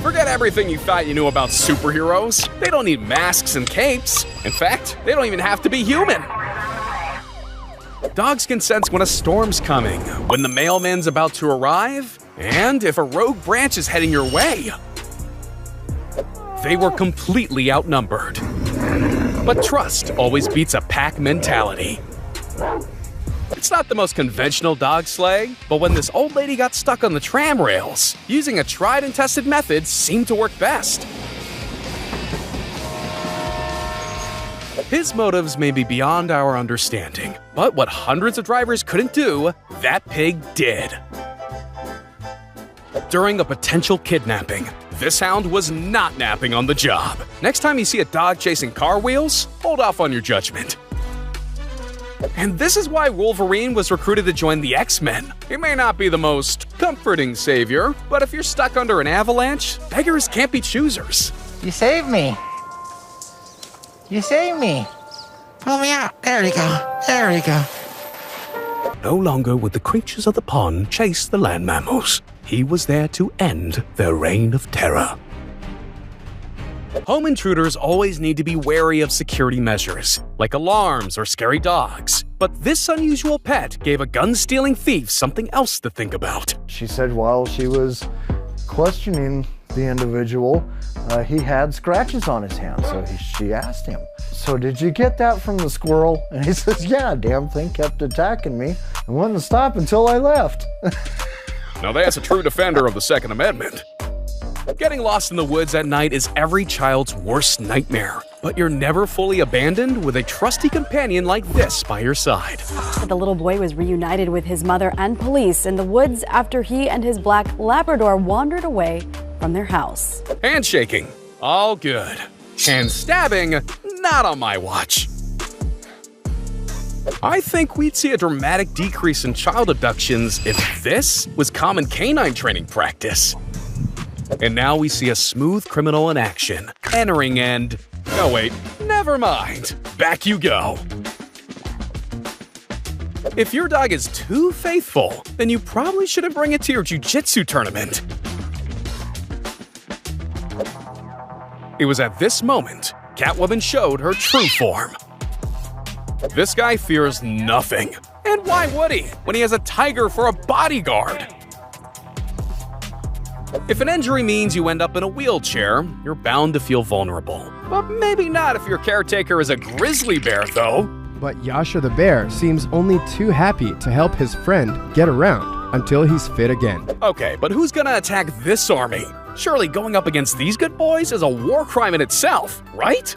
Forget everything you thought you knew about superheroes. They don't need masks and capes. In fact, they don't even have to be human. Dogs can sense when a storm's coming, when the mailman's about to arrive, and if a rogue branch is heading your way. They were completely outnumbered. But trust always beats a pack mentality. It's not the most conventional dog sleigh, but when this old lady got stuck on the tram rails, using a tried and tested method seemed to work best. His motives may be beyond our understanding, but what hundreds of drivers couldn't do, that pig did. During a potential kidnapping, this hound was not napping on the job. Next time you see a dog chasing car wheels, hold off on your judgment. And this is why Wolverine was recruited to join the X-Men. He may not be the most comforting savior, but if you're stuck under an avalanche, beggars can't be choosers. You saved me. You saved me. Pull me out. There we go. There we go. No longer would the creatures of the pond chase the land mammals. He was there to end their reign of terror. Home intruders always need to be wary of security measures, like alarms or scary dogs. But this unusual pet gave a gun-stealing thief something else to think about. She said while she was questioning the individual, he had scratches on his hand, so she asked him, "So did you get that from the squirrel?" And he says, "Yeah, damn thing kept attacking me and wouldn't stop until I left." Now that's a true defender of the Second Amendment. Getting lost in the woods at night is every child's worst nightmare, but you're never fully abandoned with a trusty companion like this by your side. The little boy was reunited with his mother and police in the woods after he and his black Labrador wandered away from their house. Handshaking, all good. And stabbing, not on my watch. I think we'd see a dramatic decrease in child abductions if this was common canine training practice. And now we see a smooth criminal in action, entering and… no wait, never mind. Back you go. If your dog is too faithful, then you probably shouldn't bring it to your jiu-jitsu tournament. It was at this moment Catwoman showed her true form. This guy fears nothing. And why would he, when he has a tiger for a bodyguard? If an injury means you end up in a wheelchair, you're bound to feel vulnerable. But maybe not if your caretaker is a grizzly bear, though. But Yasha the bear seems only too happy to help his friend get around until he's fit again. Okay, but who's gonna attack this army? Surely going up against these good boys is a war crime in itself, right?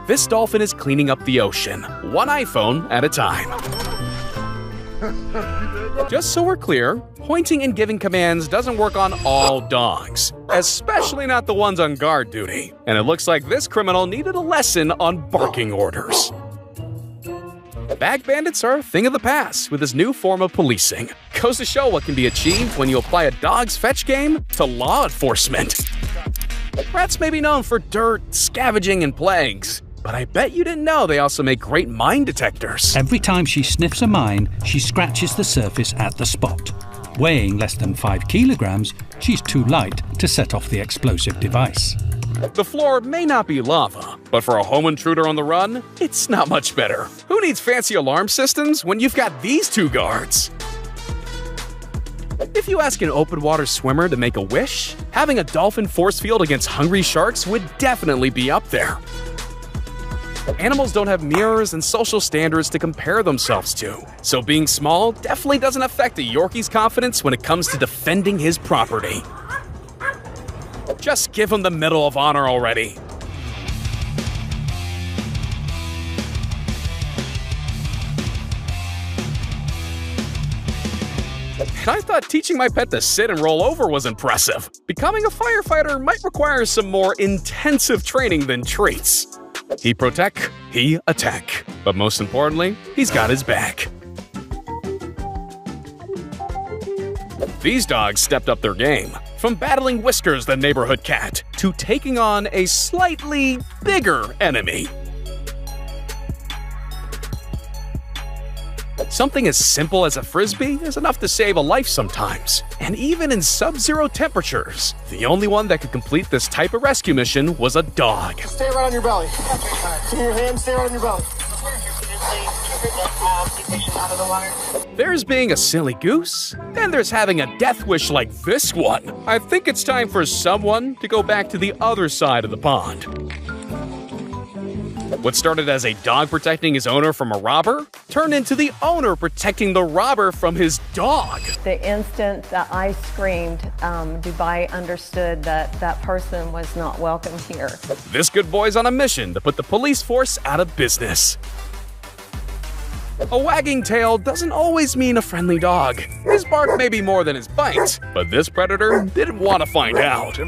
This dolphin is cleaning up the ocean, one iPhone at a time. Just so we're clear, pointing and giving commands doesn't work on all dogs, especially not the ones on guard duty. And it looks like this criminal needed a lesson on barking orders. Bag bandits are a thing of the past with this new form of policing. Goes to show what can be achieved when you apply a dog's fetch game to law enforcement. Rats may be known for dirt, scavenging, and plagues, but I bet you didn't know they also make great mine detectors. Every time she sniffs a mine, she scratches the surface at the spot. Weighing less than 5 kilograms, she's too light to set off the explosive device. The floor may not be lava, but for a home intruder on the run, it's not much better. Who needs fancy alarm systems when you've got these two guards? If you ask an open water swimmer to make a wish, having a dolphin force field against hungry sharks would definitely be up there. Animals don't have mirrors and social standards to compare themselves to, so being small definitely doesn't affect a Yorkie's confidence when it comes to defending his property. Just give him the Medal of Honor already. And I thought teaching my pet to sit and roll over was impressive. Becoming a firefighter might require some more intensive training than treats. He protect, he attack. But most importantly, he's got his back. These dogs stepped up their game. From battling Whiskers the neighborhood cat, to taking on a slightly bigger enemy. Something as simple as a frisbee is enough to save a life sometimes. And even in sub-zero temperatures, the only one that could complete this type of rescue mission was a dog. Stay right on your belly. Keep your hands, stay right on your belly. There's being a silly goose, and there's having a death wish like this one. I think it's time for someone to go back to the other side of the pond. What started as a dog protecting his owner from a robber turned into the owner protecting the robber from his dog. The instant that I screamed, Dubai understood that that person was not welcome here. This good boy's on a mission to put the police force out of business. A wagging tail doesn't always mean a friendly dog. His bark may be more than his bite, but this predator didn't want to find out.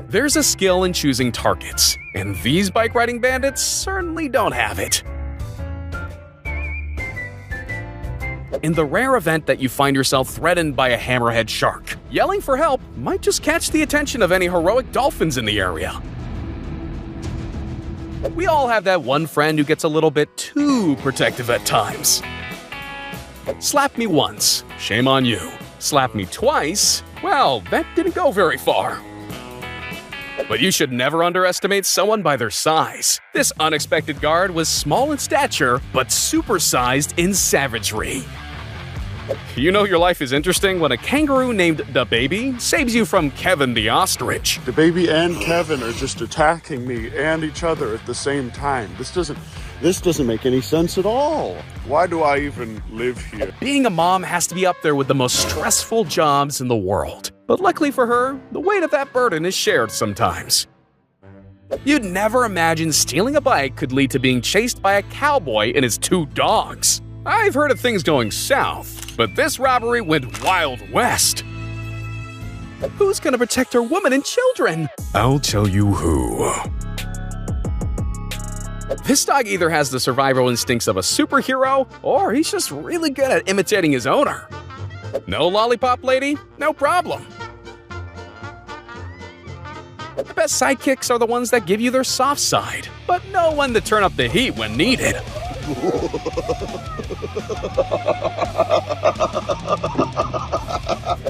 There's a skill in choosing targets, and these bike riding bandits certainly don't have it. In the rare event that you find yourself threatened by a hammerhead shark, yelling for help might just catch the attention of any heroic dolphins in the area. We all have that one friend who gets a little bit too protective at times. Slap me once, shame on you. Slap me twice, well, that didn't go very far. But you should never underestimate someone by their size. This unexpected guard was small in stature, but supersized in savagery. You know your life is interesting when a kangaroo named Da Baby saves you from Kevin the ostrich. The baby and Kevin are just attacking me and each other at the same time. This doesn't make any sense at all. Why do I even live here? Being a mom has to be up there with the most stressful jobs in the world. But luckily for her, the weight of that burden is shared sometimes. You'd never imagine stealing a bike could lead to being chased by a cowboy and his 2 dogs. I've heard of things going south, but this robbery went Wild West. Who's gonna protect our women and children? I'll tell you who. This dog either has the survival instincts of a superhero, or he's just really good at imitating his owner. No lollipop lady? No problem. The best sidekicks are the ones that give you their soft side, but know when to turn up the heat when needed.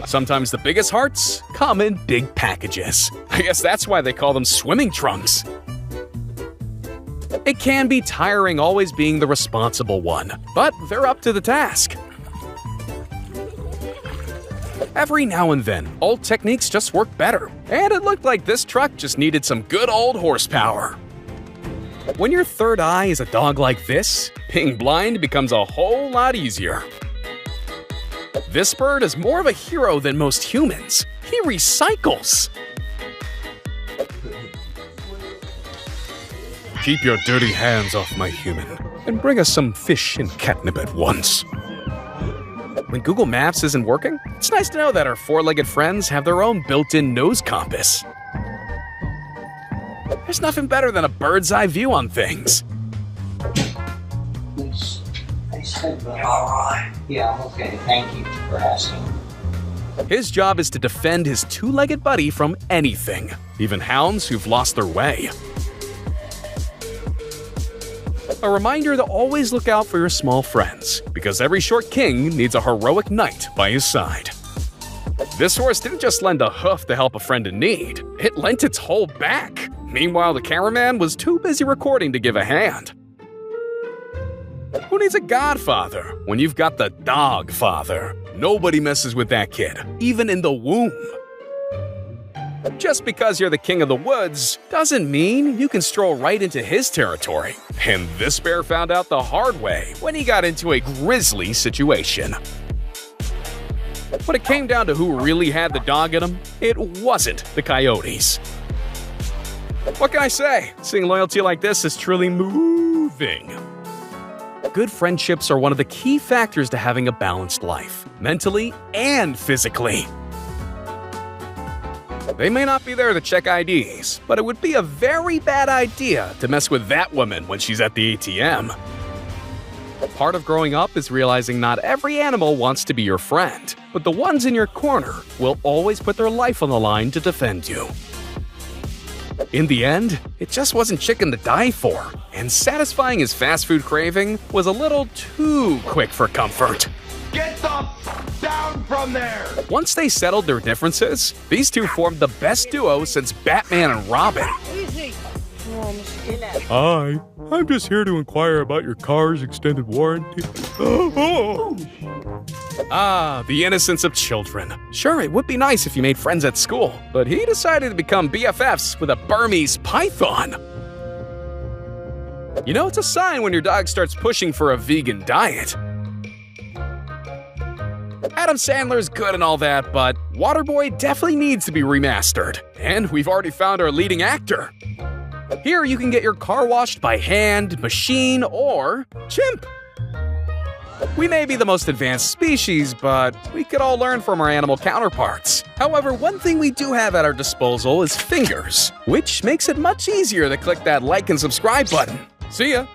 Sometimes the biggest hearts come in big packages. I guess that's why they call them swimming trunks. It can be tiring always being the responsible one, but they're up to the task. Every now and then, old techniques just work better, and it looked like this truck just needed some good old horsepower. When your third eye is a dog like this, being blind becomes a whole lot easier. This bird is more of a hero than most humans. He recycles. Keep your dirty hands off my human, and bring us some fish and catnip at once. When Google Maps isn't working, it's nice to know that our 4-legged friends have their own built-in nose compass. There's nothing better than a bird's eye view on things. All right. Yeah, I'm okay. Thank you for asking. His job is to defend his 2-legged buddy from anything, even hounds who've lost their way. A reminder to always look out for your small friends, because every short king needs a heroic knight by his side. This horse didn't just lend a hoof to help a friend in need, it lent its whole back. Meanwhile, the cameraman was too busy recording to give a hand. Who needs a godfather when you've got the dog father? Nobody messes with that kid, even in the womb. Just because you're the king of the woods doesn't mean you can stroll right into his territory. And this bear found out the hard way when he got into a grisly situation. When it came down to who really had the dog in him, it wasn't the coyotes. What can I say? Seeing loyalty like this is truly moving. Good friendships are one of the key factors to having a balanced life, mentally and physically. They may not be there to check IDs, but it would be a very bad idea to mess with that woman when she's at the ATM. Part of growing up is realizing not every animal wants to be your friend, but the ones in your corner will always put their life on the line to defend you. In the end, it just wasn't chicken to die for, and satisfying his fast food craving was a little too quick for comfort. Get the f down from there! Once they settled their differences, these two formed the best duo since Batman and Robin. Easy! Hi, I'm just here to inquire about your car's extended warranty. Ah, the innocence of children. Sure, it would be nice if you made friends at school, but he decided to become BFFs with a Burmese python. You know, it's a sign when your dog starts pushing for a vegan diet. Adam Sandler's good and all that, but Waterboy definitely needs to be remastered. And we've already found our leading actor. Here you can get your car washed by hand, machine, or chimp. We may be the most advanced species, but we could all learn from our animal counterparts. However, one thing we do have at our disposal is fingers, which makes it much easier to click that like and subscribe button. See ya!